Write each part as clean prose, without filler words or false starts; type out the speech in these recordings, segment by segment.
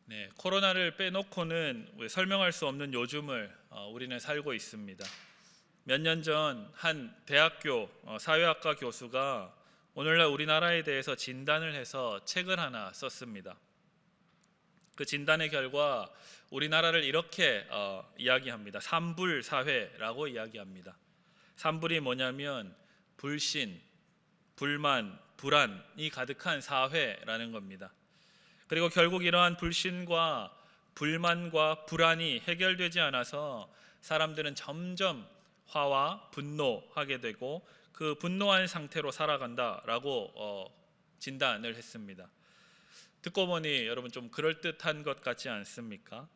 네, 코로나를 빼놓고는 설명할 수 없는 요즘을 우리는 살고 있습니다. 몇 년 전 한 대학교 사회학과 교수가 오늘날 우리나라에 대해서 진단을 해서 책을 하나 썼습니다. 그 진단의 결과 우리나라를 이렇게 이야기합니다. 삼불 사회라고 이야기합니다. 삼불이 뭐냐면 불신, 불만, 불안이 가득한 사회라는 겁니다. 그리고 결국 이러한 불신과 불만과 불안이 해결되지 않아서 사람들은 점점 화와 분노하게 되고 그 분노한 상태로 살아간다라고 진단을 했습니다. 듣고 보니 여러분 좀 그럴듯한 것 같지 않습니까?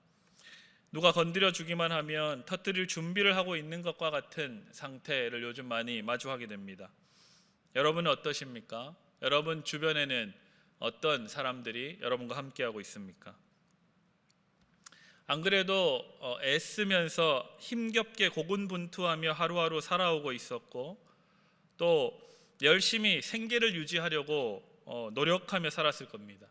누가 건드려 주기만 하면 터뜨릴 준비를 하고 있는 것과 같은 상태를 요즘 많이 마주하게 됩니다. 여러분은 어떠십니까? 여러분 주변에는 어떤 사람들이 여러분과 함께하고 있습니까? 안 그래도 애쓰면서 힘겹게 고군분투하며 하루하루 살아오고 있었고 또 열심히 생계를 유지하려고 노력하며 살았을 겁니다.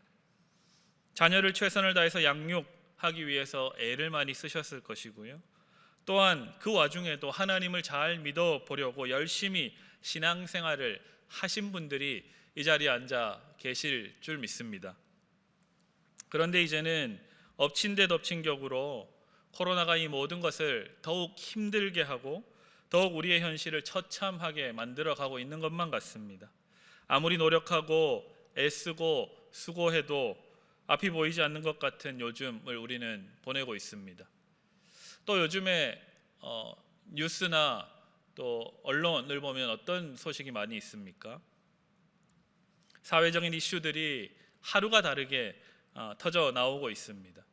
자녀를 최선을 다해서 양육하기 위해서 애를 많이 쓰셨을 것이고요. 또한 그 와중에도 하나님을 잘 믿어보려고 열심히 신앙생활을 하신 분들이 이 자리에 앉아 계실 줄 믿습니다. 그런데 이제는 엎친 데 덮친 격으로 코로나가 이 모든 것을 더욱 힘들게 하고 더욱 우리의 현실을 처참하게 만들어가고 있는 것만 같습니다. 아무리 노력하고 애쓰고 수고해도 앞이 보이지 않는 것 같은 요즘을 우리는 보내고 있습니다. 또 요즘에 뉴스나 또 언론을 보면 어떤 소식이 많이 있습니까? 사회적인 이슈들이 하루가 다르게 터져 나오고 있습니다.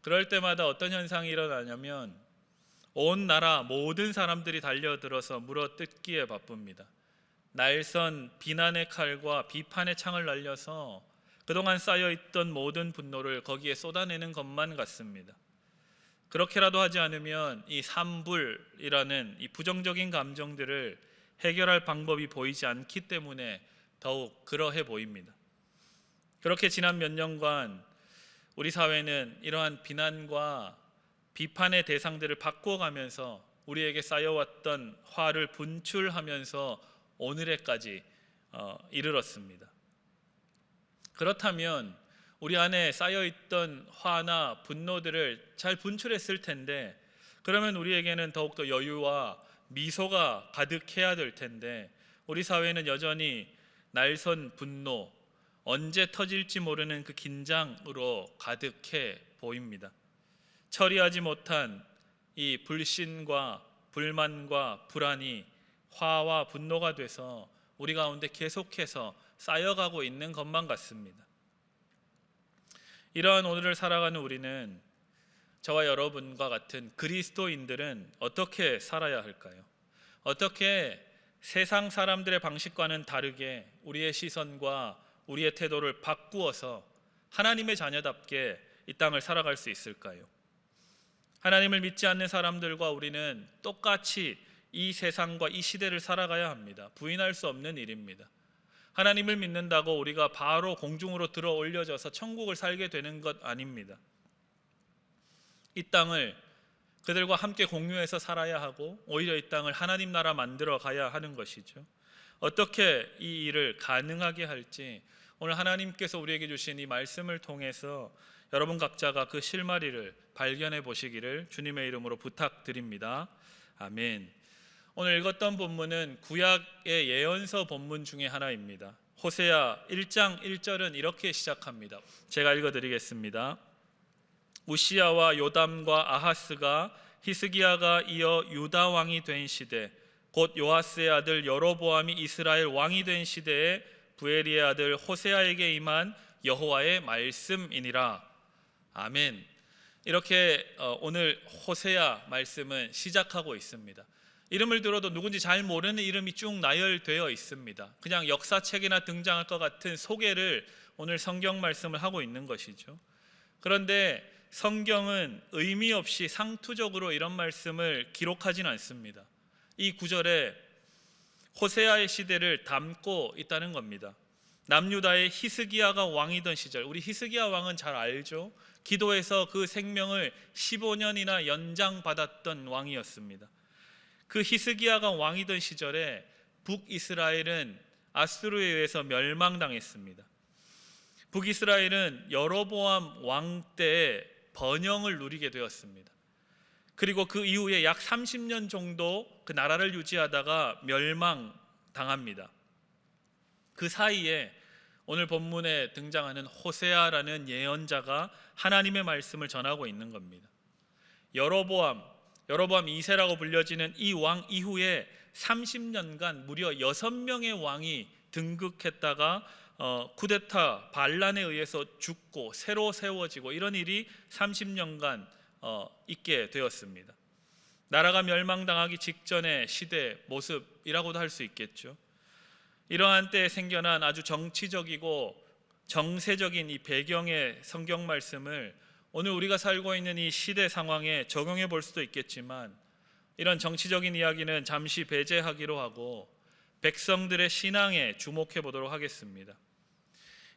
그럴 때마다 어떤 현상이 일어나냐면 온 나라 모든 사람들이 달려들어서 물어뜯기에 바쁩니다. 날선 비난의 칼과 비판의 창을 날려서 그동안 쌓여있던 모든 분노를 거기에 쏟아내는 것만 같습니다. 그렇게라도 하지 않으면 이 삼불이라는 이 부정적인 감정들을 해결할 방법이 보이지 않기 때문에 더욱 그러해 보입니다. 그렇게 지난 몇 년간 우리 사회는 이러한 비난과 비판의 대상들을 바꿔가면서 우리에게 쌓여왔던 화를 분출하면서 오늘에까지 이르렀습니다. 그렇다면 우리 안에 쌓여있던 화나 분노들을 잘 분출했을 텐데 그러면 우리에게는 더욱더 여유와 미소가 가득해야 될 텐데 우리 사회는 여전히 날선 분노, 언제 터질지 모르는 그 긴장으로 가득해 보입니다. 처리하지 못한 이 불신과 불만과 불안이 화와 분노가 돼서 우리 가운데 계속해서 쌓여가고 있는 것만 같습니다. 이러한 오늘을 살아가는 우리는 저와 여러분과 같은 그리스도인들은 어떻게 살아야 할까요? 어떻게 세상 사람들의 방식과는 다르게 우리의 시선과 우리의 태도를 바꾸어서 하나님의 자녀답게 이 땅을 살아갈 수 있을까요? 하나님을 믿지 않는 사람들과 우리는 똑같이 이 세상과 이 시대를 살아가야 합니다. 부인할 수 없는 일입니다. 하나님을 믿는다고 우리가 바로 공중으로 들어 올려져서 천국을 살게 되는 것 아닙니다. 이 땅을 그들과 함께 공유해서 살아야 하고 오히려 이 땅을 하나님 나라 만들어 가야 하는 것이죠. 어떻게 이 일을 가능하게 할지 오늘 하나님께서 우리에게 주신 이 말씀을 통해서 여러분 각자가 그 실마리를 발견해 보시기를 주님의 이름으로 부탁드립니다. 아멘. 오늘 읽었던 본문은 구약의 예언서 본문 중에 하나입니다. 호세아 1장 1절은 이렇게 시작합니다. 제가 읽어드리겠습니다. 우시야와 요담과 아하스가 히스기야가 이어 유다 왕이 된 시대 곧 요아스의 아들 여로보암이 이스라엘 왕이 된 시대에 부엘리의 아들 호세아에게 임한 여호와의 말씀이니라. 아멘. 이렇게 오늘 호세아 말씀은 시작하고 있습니다. 이름을 들어도 누군지 잘 모르는 이름이 쭉 나열되어 있습니다. 그냥 역사책이나 등장할 것 같은 소개를 오늘 성경 말씀을 하고 있는 것이죠. 그런데 성경은 의미 없이 상투적으로 이런 말씀을 기록하진 않습니다. 이 구절에 호세아의 시대를 담고 있다는 겁니다. 남유다의 히스기야가 왕이던 시절, 우리 히스기야 왕은 잘 알죠. 기도해서 그 생명을 15년이나 연장받았던 왕이었습니다. 그 히스기야가 왕이던 시절에 북이스라엘은 아수르에 의해서 멸망당했습니다. 북이스라엘은 여로보암 왕 때에 번영을 누리게 되었습니다. 그리고 그 이후에 약 30년 정도 그 나라를 유지하다가 멸망당합니다. 그 사이에 오늘 본문에 등장하는 호세아라는 예언자가 하나님의 말씀을 전하고 있는 겁니다. 여로보암 2세라고 불려지는 이 왕 이후에 30년간 무려 6명의 왕이 등극했다가 쿠데타 반란에 의해서 죽고 새로 세워지고 이런 일이 30년간 있게 되었습니다. 나라가 멸망당하기 직전의 시대 모습이라고도 할 수 있겠죠. 이러한 때에 생겨난 아주 정치적이고 정세적인 이 배경의 성경 말씀을 오늘 우리가 살고 있는 이 시대 상황에 적용해 볼 수도 있겠지만, 이런 정치적인 이야기는 잠시 배제하기로 하고 백성들의 신앙에 주목해 보도록 하겠습니다.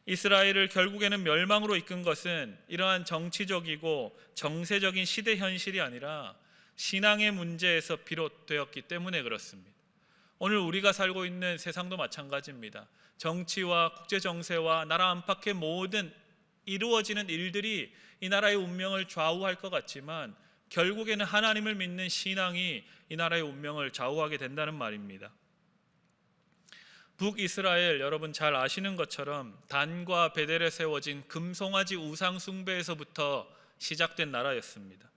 이스라엘을 결국에는 멸망으로 이끈 것은 이러한 정치적이고 정세적인 시대 현실이 아니라 신앙의 문제에서 비롯되었기 때문에 그렇습니다. 오늘 우리가 살고 있는 세상도 마찬가지입니다. 정치와 국제 정세와 나라 안팎의 모든 이루어지는 일들이 이 나라의 운명을 좌우할 것 같지만 결국에는 하나님을 믿는 신앙이 이 나라의 운명을 좌우하게 된다는 말입니다. 북이스라엘, 여러분 잘 아시는 것처럼 단과 베델에 세워진 금송아지 우상 숭배에서부터 시작된 나라였습니다.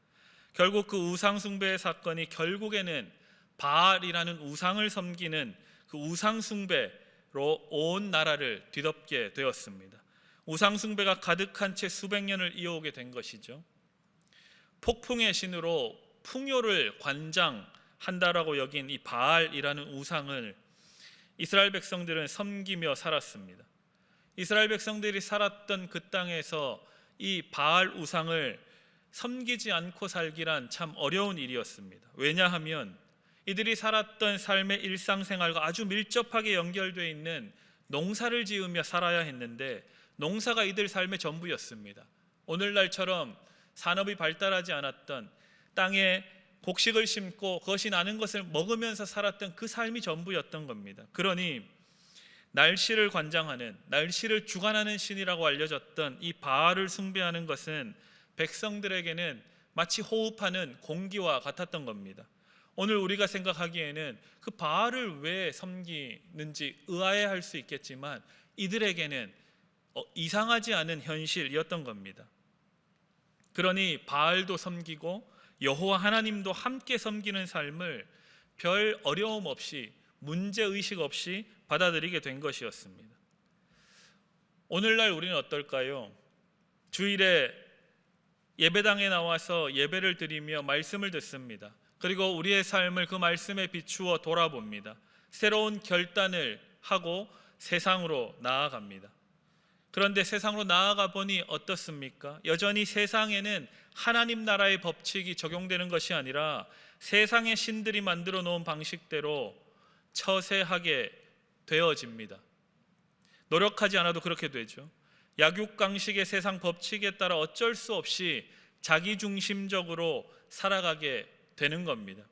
결국 그 우상 숭배의 사건이 결국에는 바알이라는 우상을 섬기는 그 우상 숭배로 온 나라를 뒤덮게 되었습니다. 우상 숭배가 가득한 채 수백 년을 이어오게 된 것이죠. 폭풍의 신으로 풍요를 관장한다라고 여긴 이 바알이라는 우상을 이스라엘 백성들은 섬기며 살았습니다. 이스라엘 백성들이 살았던 그 땅에서 이 바알 우상을 섬기지 않고 살기란 참 어려운 일이었습니다. 왜냐하면 이들이 살았던 삶의 일상생활과 아주 밀접하게 연결되어 있는 농사를 지으며 살아야 했는데 농사가 이들 삶의 전부였습니다. 오늘날처럼 산업이 발달하지 않았던 땅에 곡식을 심고 그것이 나는 것을 먹으면서 살았던 그 삶이 전부였던 겁니다. 그러니 날씨를 관장하는, 날씨를 주관하는 신이라고 알려졌던 이 바알을 숭배하는 것은 백성들에게는 마치 호흡하는 공기와 같았던 겁니다. 오늘 우리가 생각하기에는 그 바알을 왜 섬기는지 의아해할 수 있겠지만 이들에게는 이상하지 않은 현실이었던 겁니다. 그러니 바알도 섬기고 여호와 하나님도 함께 섬기는 삶을 별 어려움 없이, 문제의식 없이 받아들이게 된 것이었습니다. 오늘날 우리는 어떨까요? 주일에 예배당에 나와서 예배를 드리며 말씀을 듣습니다. 그리고 우리의 삶을 그 말씀에 비추어 돌아봅니다. 새로운 결단을 하고 세상으로 나아갑니다. 그런데 세상으로 나아가 보니 어떻습니까? 여전히 세상에는 하나님 나라의 법칙이 적용되는 것이 아니라 세상의 신들이 만들어 놓은 방식대로 처세하게 되어집니다. 노력하지 않아도 그렇게 되죠. 약육강식의 세상 법칙에 따라 어쩔 수 없이 자기중심적으로 살아가게 되는 겁니다.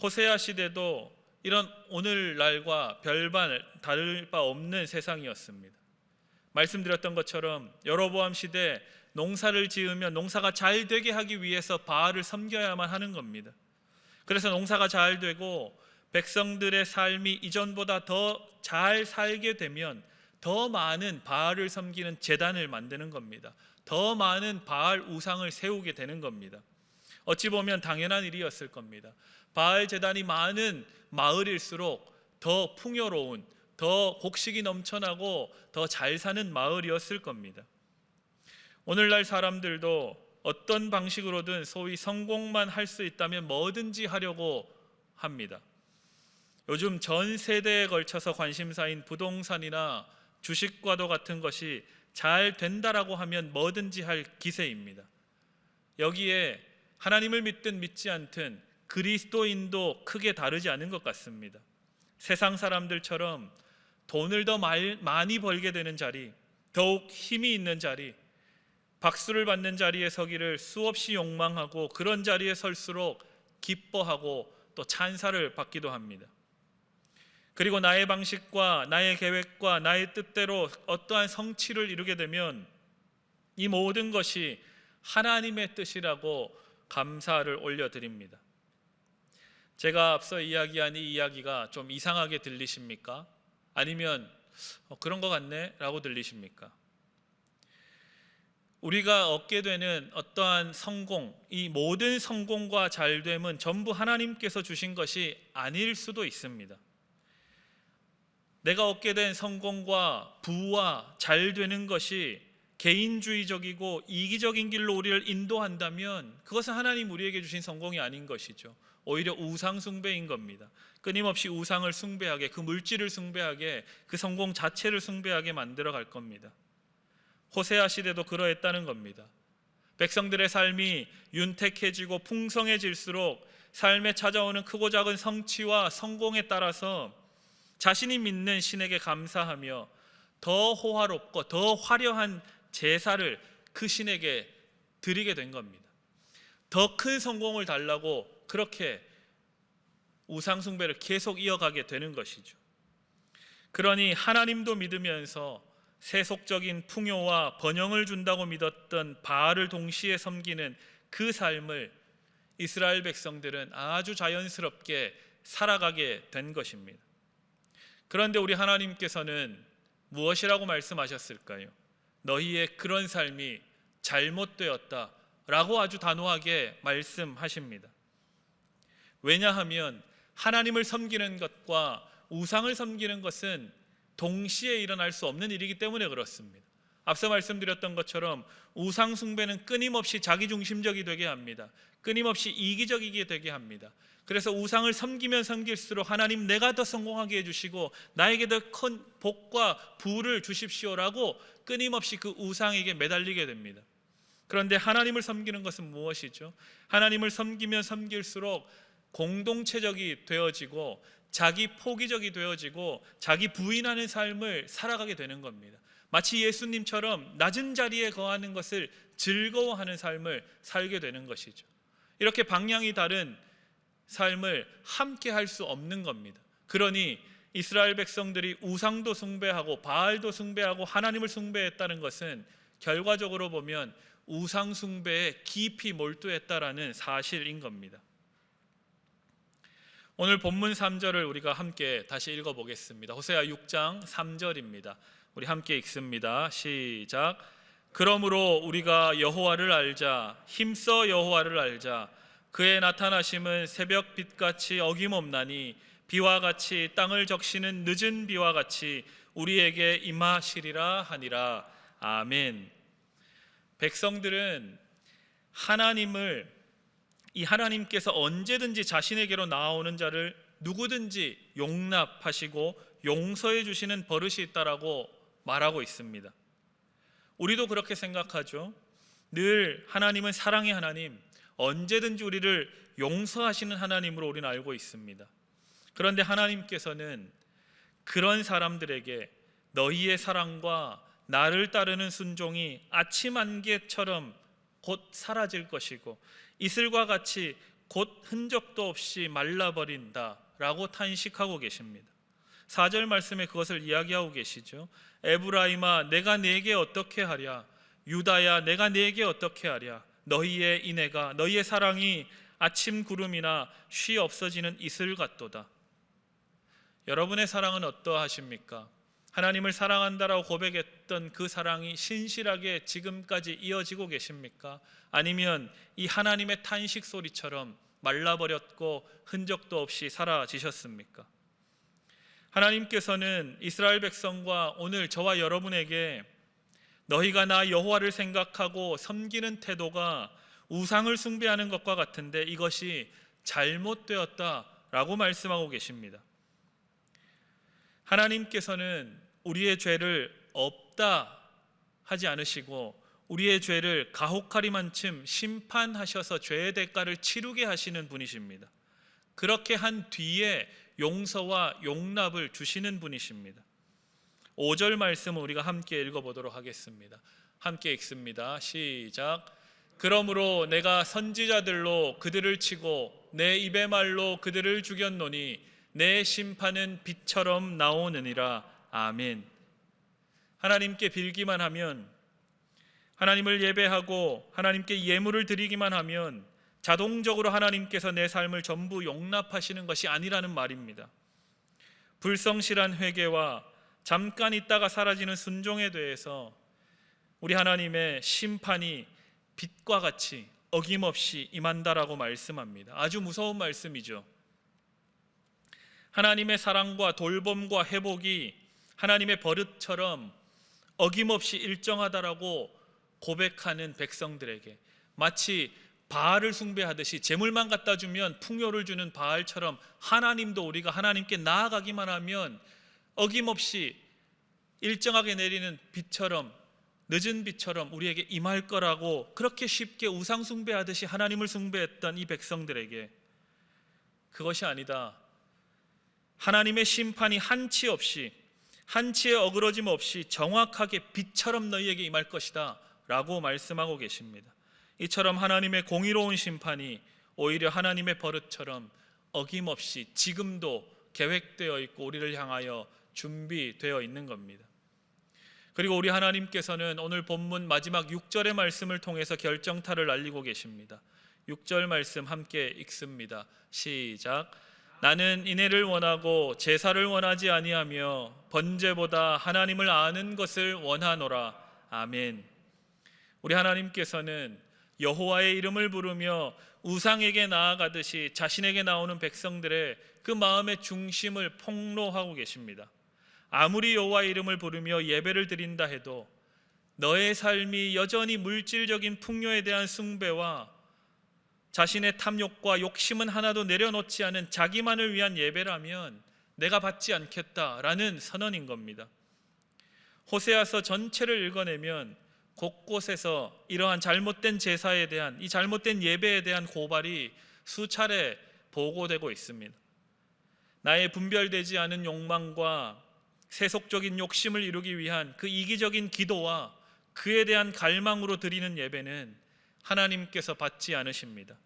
호세아 시대도 이런 오늘날과 별반 다를 바 없는 세상이었습니다. 말씀드렸던 것처럼 여로보암 시대 농사를 지으면 농사가 잘 되게 하기 위해서 바알을 섬겨야만 하는 겁니다. 그래서 농사가 잘 되고 백성들의 삶이 이전보다 더 잘 살게 되면 더 많은 바알을 섬기는 제단을 만드는 겁니다. 더 많은 바알 우상을 세우게 되는 겁니다. 어찌 보면 당연한 일이었을 겁니다. 바알 제단이 많은 마을일수록 더 풍요로운, 더 곡식이 넘쳐나고 더 잘 사는 마을이었을 겁니다. 오늘날 사람들도 어떤 방식으로든 소위 성공만 할 수 있다면 뭐든지 하려고 합니다. 요즘 전 세대에 걸쳐서 관심사인 부동산이나 주식과도 같은 것이 잘 된다라고 하면 뭐든지 할 기세입니다. 여기에 하나님을 믿든 믿지 않든 그리스도인도 크게 다르지 않은 것 같습니다. 세상 사람들처럼 돈을 더 많이 벌게 되는 자리, 더욱 힘이 있는 자리, 박수를 받는 자리에 서기를 수없이 욕망하고 그런 자리에 설수록 기뻐하고 또 찬사를 받기도 합니다. 그리고 나의 방식과 나의 계획과 나의 뜻대로 어떠한 성취를 이루게 되면 이 모든 것이 하나님의 뜻이라고 감사를 올려드립니다. 제가 앞서 이야기한 이 이야기가 좀 이상하게 들리십니까? 아니면 그런 것 같네 라고 들리십니까? 우리가 얻게 되는 어떠한 성공, 이 모든 성공과 잘됨은 전부 하나님께서 주신 것이 아닐 수도 있습니다. 내가 얻게 된 성공과 부와 잘 되는 것이 개인주의적이고 이기적인 길로 우리를 인도한다면 그것은 하나님 우리에게 주신 성공이 아닌 것이죠. 오히려 우상 숭배인 겁니다. 끊임없이 우상을 숭배하게, 그 물질을 숭배하게, 그 성공 자체를 숭배하게 만들어 갈 겁니다. 호세아 시대도 그러했다는 겁니다. 백성들의 삶이 윤택해지고 풍성해질수록 삶에 찾아오는 크고 작은 성취와 성공에 따라서 자신이 믿는 신에게 감사하며 더 호화롭고 더 화려한 제사를 그 신에게 드리게 된 겁니다. 더 큰 성공을 달라고 그렇게 우상 숭배를 계속 이어가게 되는 것이죠. 그러니 하나님도 믿으면서 세속적인 풍요와 번영을 준다고 믿었던 바알을 동시에 섬기는 그 삶을 이스라엘 백성들은 아주 자연스럽게 살아가게 된 것입니다. 그런데 우리 하나님께서는 무엇이라고 말씀하셨을까요? 너희의 그런 삶이 잘못되었다 라고 아주 단호하게 말씀하십니다. 왜냐하면 하나님을 섬기는 것과 우상을 섬기는 것은 동시에 일어날 수 없는 일이기 때문에 그렇습니다. 앞서 말씀드렸던 것처럼 우상 숭배는 끊임없이 자기중심적이 되게 합니다. 끊임없이 이기적이게 되게 합니다. 그래서 우상을 섬기면 섬길수록 하나님 내가 더 성공하게 해주시고 나에게 더 큰 복과 부를 주십시오라고 끊임없이 그 우상에게 매달리게 됩니다. 그런데 하나님을 섬기는 것은 무엇이죠? 하나님을 섬기면 섬길수록 공동체적이 되어지고 자기 포기적이 되어지고 자기 부인하는 삶을 살아가게 되는 겁니다. 마치 예수님처럼 낮은 자리에 거하는 것을 즐거워하는 삶을 살게 되는 것이죠. 이렇게 방향이 다른 삶을 함께 할 수 없는 겁니다. 그러니 이스라엘 백성들이 우상도 숭배하고 바알도 숭배하고 하나님을 숭배했다는 것은 결과적으로 보면 우상 숭배에 깊이 몰두했다라는 사실인 겁니다. 오늘 본문 3절을 우리가 함께 다시 읽어보겠습니다. 호세아 6장 3절입니다. 우리 함께 읽습니다. 시작. 그러므로 우리가 여호와를 알자, 힘써 여호와를 알자. 그의 나타나심은 새벽 빛같이 어김없나니 비와 같이 땅을 적시는 늦은 비와 같이 우리에게 임하시리라 하니라. 아멘. 백성들은 이 하나님께서 언제든지 자신에게로 나아오는 자를 누구든지 용납하시고 용서해 주시는 버릇이 있다라고 말하고 있습니다. 우리도 그렇게 생각하죠. 늘 하나님은 사랑의 하나님, 언제든지 우리를 용서하시는 하나님으로 우리는 알고 있습니다. 그런데 하나님께서는 그런 사람들에게 너희의 사랑과 나를 따르는 순종이 아침 안개처럼 곧 사라질 것이고 이슬과 같이 곧 흔적도 없이 말라버린다 라고 탄식하고 계십니다. 4절 말씀에 그것을 이야기하고 계시죠. 에브라임아 내가 네게 어떻게 하랴, 유다야 내가 네게 어떻게 하랴. 너희의 인애가, 너희의 사랑이 아침 구름이나 쉬 없어지는 이슬 같도다. 여러분의 사랑은 어떠하십니까? 하나님을 사랑한다라고 고백했던 그 사랑이 신실하게 지금까지 이어지고 계십니까? 아니면 이 하나님의 탄식 소리처럼 말라버렸고 흔적도 없이 사라지셨습니까? 하나님께서는 이스라엘 백성과 오늘 저와 여러분에게 너희가 나 여호와를 생각하고 섬기는 태도가 우상을 숭배하는 것과 같은데 이것이 잘못되었다라고 말씀하고 계십니다. 하나님께서는 우리의 죄를 없다 하지 않으시고 우리의 죄를 가혹하리만큼 심판하셔서 죄의 대가를 치르게 하시는 분이십니다. 그렇게 한 뒤에 용서와 용납을 주시는 분이십니다. 5절 말씀을 우리가 함께 읽어보도록 하겠습니다. 함께 읽습니다. 시작. 그러므로 내가 선지자들로 그들을 치고 내 입의 말로 그들을 죽였노니 내 심판은 빛처럼 나오느니라. 아멘. 하나님께 빌기만 하면, 하나님을 예배하고 하나님께 예물을 드리기만 하면 자동적으로 하나님께서 내 삶을 전부 용납하시는 것이 아니라는 말입니다. 불성실한 회개와 잠깐 있다가 사라지는 순종에 대해서 우리 하나님의 심판이 빛과 같이 어김없이 임한다라고 말씀합니다. 아주 무서운 말씀이죠. 하나님의 사랑과 돌봄과 회복이 하나님의 버릇처럼 어김없이 일정하다라고 고백하는 백성들에게, 마치 바알을 숭배하듯이 제물만 갖다 주면 풍요를 주는 바알처럼 하나님도 우리가 하나님께 나아가기만 하면 어김없이 일정하게 내리는 빛처럼, 늦은 빛처럼 우리에게 임할 거라고 그렇게 쉽게 우상 숭배하듯이 하나님을 숭배했던 이 백성들에게, 그것이 아니다, 하나님의 심판이 한치 없이, 한치의 어그러짐 없이 정확하게 빛처럼 너희에게 임할 것이다 라고 말씀하고 계십니다. 이처럼 하나님의 공의로운 심판이 오히려 하나님의 버릇처럼 어김없이 지금도 계획되어 있고 우리를 향하여 준비되어 있는 겁니다. 그리고 우리 하나님께서는 오늘 본문 마지막 6절의 말씀을 통해서 결정타를 날리고 계십니다. 6절 말씀 함께 읽습니다. 시작. 나는 인애를 원하고 제사를 원하지 아니하며 번제보다 하나님을 아는 것을 원하노라. 아멘. 우리 하나님께서는 여호와의 이름을 부르며 우상에게 나아가듯이 자신에게 나오는 백성들의 그 마음의 중심을 폭로하고 계십니다. 아무리 여호와의 이름을 부르며 예배를 드린다 해도 너의 삶이 여전히 물질적인 풍요에 대한 숭배와 자신의 탐욕과 욕심은 하나도 내려놓지 않은 자기만을 위한 예배라면 내가 받지 않겠다라는 선언인 겁니다. 호세아서 전체를 읽어내면 곳곳에서 이러한 잘못된 제사에 대한, 이 잘못된 예배에 대한 고발이 수차례 보고되고 있습니다. 나의 분별되지 않은 욕망과 세속적인 욕심을 이루기 위한 그 이기적인 기도와 그에 대한 갈망으로 드리는 예배는 하나님께서 받지 않으십니다.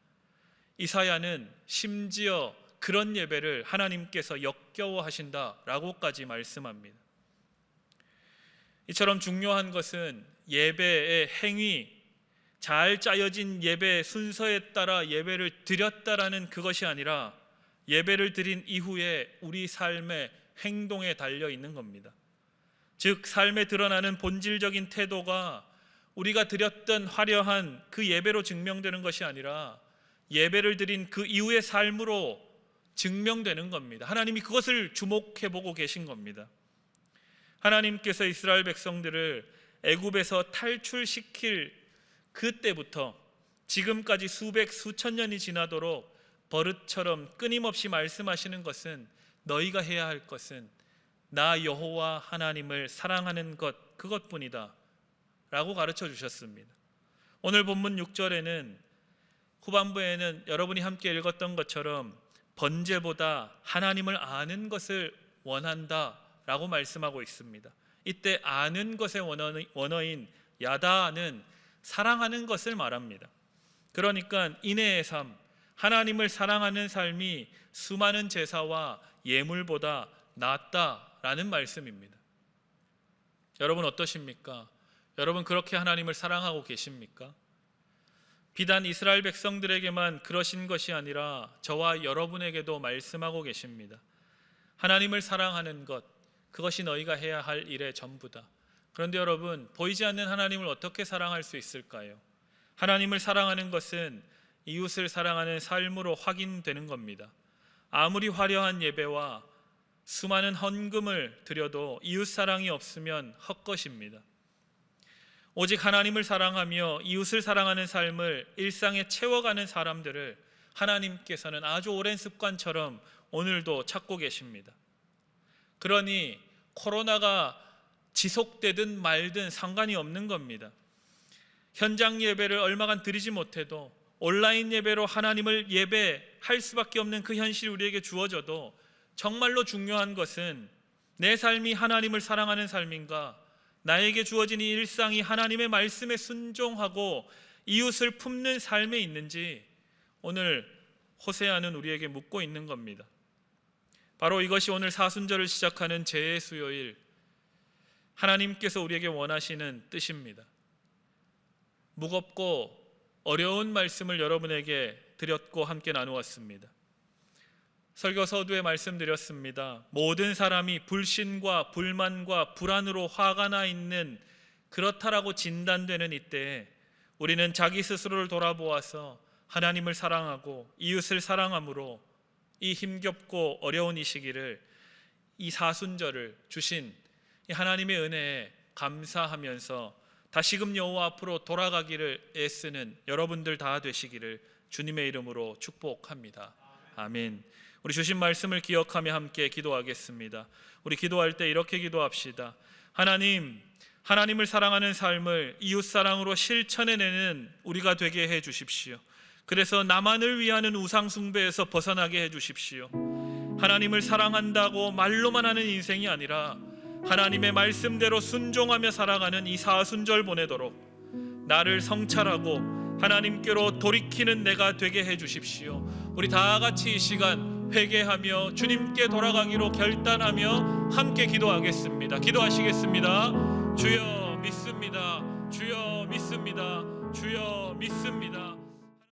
이사야는 심지어 그런 예배를 하나님께서 역겨워하신다라고까지 말씀합니다. 이처럼 중요한 것은 예배의 행위, 잘 짜여진 예배 순서에 따라 예배를 드렸다라는 그것이 아니라 예배를 드린 이후에 우리 삶의 행동에 달려 있는 겁니다. 즉 삶에 드러나는 본질적인 태도가 우리가 드렸던 화려한 그 예배로 증명되는 것이 아니라 예배를 드린 그 이후의 삶으로 증명되는 겁니다. 하나님이 그것을 주목해 보고 계신 겁니다. 하나님께서 이스라엘 백성들을 애굽에서 탈출시킬 그때부터 지금까지 수백 수천 년이 지나도록 버릇처럼 끊임없이 말씀하시는 것은, 너희가 해야 할 것은 나 여호와 하나님을 사랑하는 것, 그것뿐이다 라고 가르쳐 주셨습니다. 오늘 본문 6절에는 후반부에는 여러분이 함께 읽었던 것처럼 번제보다 하나님을 아는 것을 원한다 라고 말씀하고 있습니다. 이때 아는 것의 원어인 야다는 사랑하는 것을 말합니다. 그러니까 인애의 삶, 하나님을 사랑하는 삶이 수많은 제사와 예물보다 낫다라는 말씀입니다. 여러분 어떠십니까? 여러분 그렇게 하나님을 사랑하고 계십니까? 비단 이스라엘 백성들에게만 그러신 것이 아니라 저와 여러분에게도 말씀하고 계십니다. 하나님을 사랑하는 것, 그것이 너희가 해야 할 일의 전부다. 그런데 여러분, 보이지 않는 하나님을 어떻게 사랑할 수 있을까요? 하나님을 사랑하는 것은 이웃을 사랑하는 삶으로 확인되는 겁니다. 아무리 화려한 예배와 수많은 헌금을 드려도 이웃 사랑이 없으면 헛것입니다. 오직 하나님을 사랑하며 이웃을 사랑하는 삶을 일상에 채워가는 사람들을 하나님께서는 아주 오랜 습관처럼 오늘도 찾고 계십니다. 그러니 코로나가 지속되든 말든 상관이 없는 겁니다. 현장 예배를 얼마간 드리지 못해도 온라인 예배로 하나님을 예배할 수밖에 없는 그 현실이 우리에게 주어져도 정말로 중요한 것은 내 삶이 하나님을 사랑하는 삶인가? 나에게 주어진 이 일상이 하나님의 말씀에 순종하고 이웃을 품는 삶에 있는지 오늘 호세아는 우리에게 묻고 있는 겁니다. 바로 이것이 오늘 사순절을 시작하는 재의 수요일, 하나님께서 우리에게 원하시는 뜻입니다. 무겁고 어려운 말씀을 여러분에게 드렸고 함께 나누었습니다. 설교 서두에 말씀드렸습니다. 모든 사람이 불신과 불만과 불안으로 화가 나 있는 그렇다라고 진단되는 이때에 우리는 자기 스스로를 돌아보아서 하나님을 사랑하고 이웃을 사랑함으로 이 힘겹고 어려운 이 시기를, 이 사순절을 주신 이 하나님의 은혜에 감사하면서 다시금 여호와 앞으로 돌아가기를 애쓰는 여러분들 다 되시기를 주님의 이름으로 축복합니다. 아멘. 우리 주신 말씀을 기억하며 함께 기도하겠습니다. 우리 기도할 때 이렇게 기도합시다. 하나님, 하나님을 사랑하는 삶을 이웃사랑으로 실천해내는 우리가 되게 해 주십시오. 그래서 나만을 위하는 우상숭배에서 벗어나게 해 주십시오. 하나님을 사랑한다고 말로만 하는 인생이 아니라 하나님의 말씀대로 순종하며 살아가는 이 사순절 보내도록 나를 성찰하고 하나님께로 돌이키는 내가 되게 해 주십시오. 우리 다 같이 이 시간 회개하며 주님께 돌아가기로 결단하며 함께 기도하겠습니다. 기도하시겠습니다. 주여 믿습니다. 주여 믿습니다. 주여 믿습니다.